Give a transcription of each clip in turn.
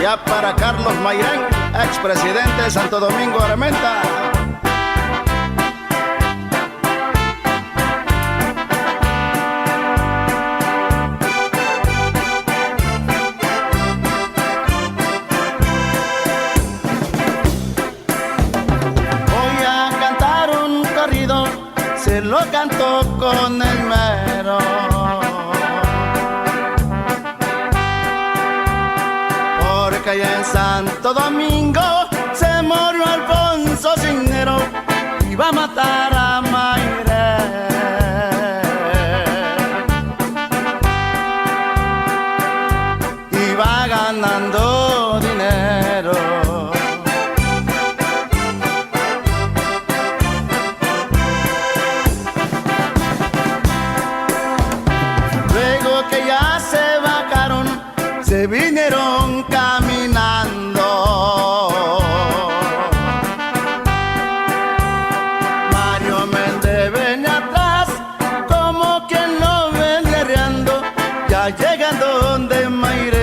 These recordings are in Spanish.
allá para Carlos Mairén, expresidente de Santo Domingo Armenta. Voy a cantar un corrido, se lo canto con el mero. Porque allá en Santo Domingo se murió Alfonso Cisnero, iba a matar a Mairén. Iba ganando dinero. Luego que ya se vacaron, se vinieron caminando. Mario Méndez venía atrás, como quien lo ven guerreando, ya llegando donde Mairén.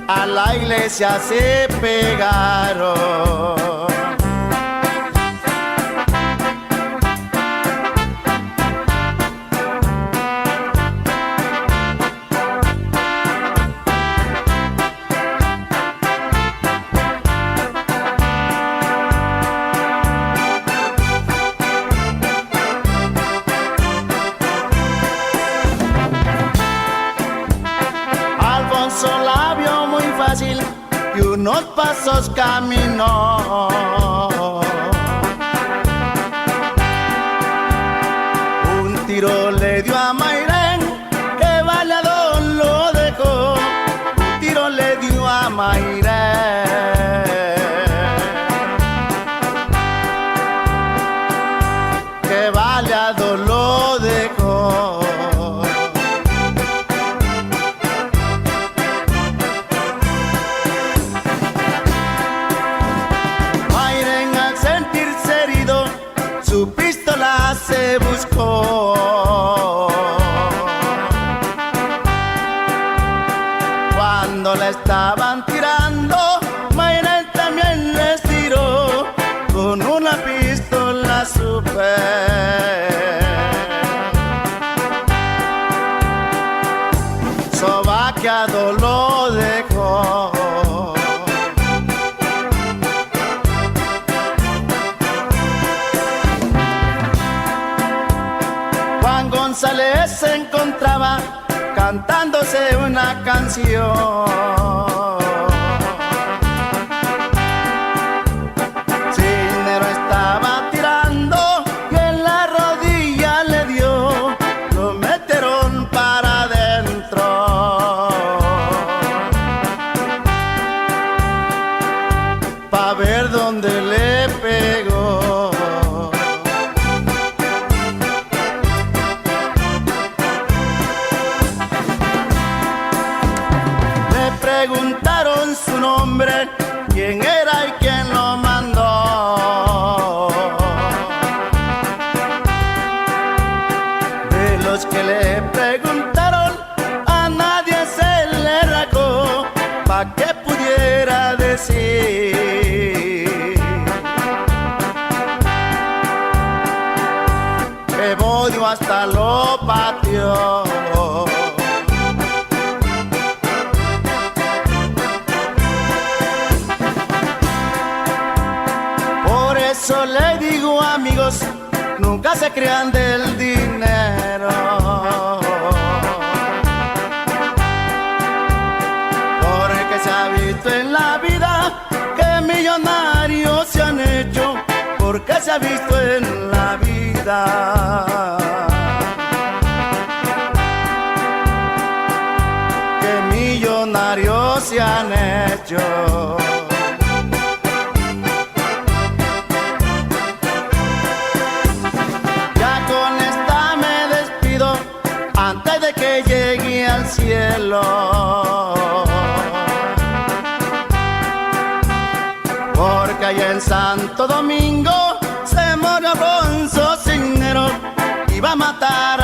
A la iglesia se pegaron. Alfonso la vio muy fácil y unos pasos caminó. Un tiro le dio a Mairén, que baleado lo dejó. Un tiro le dio a Mairén, que baleado lo dejó. Su pistola se buscó. Cuando la estaban tirando, Mairén también les tiró con una pistola super. Sobaqueado lo dejó. Juan González se encontraba cantándose una canción. Cisnero estaba tirando y en la rodilla le dio, lo metieron para adentro. Pa' ver dónde le pegó. Preguntaron su nombre, quién era y quién lo mandó. De los que le preguntaron, a nadie se le racó, pa' que pudiera decir que Bodio hasta lo pateó. Por eso le digo, amigos, nunca se crean del dinero, porque se ha visto en la vida que millonarios se han hecho, porque se ha visto en la vida que millonarios se han hecho. Antes de que llegue al cielo, porque allá en Santo Domingo se murió Alfonso Cisnero, iba a matar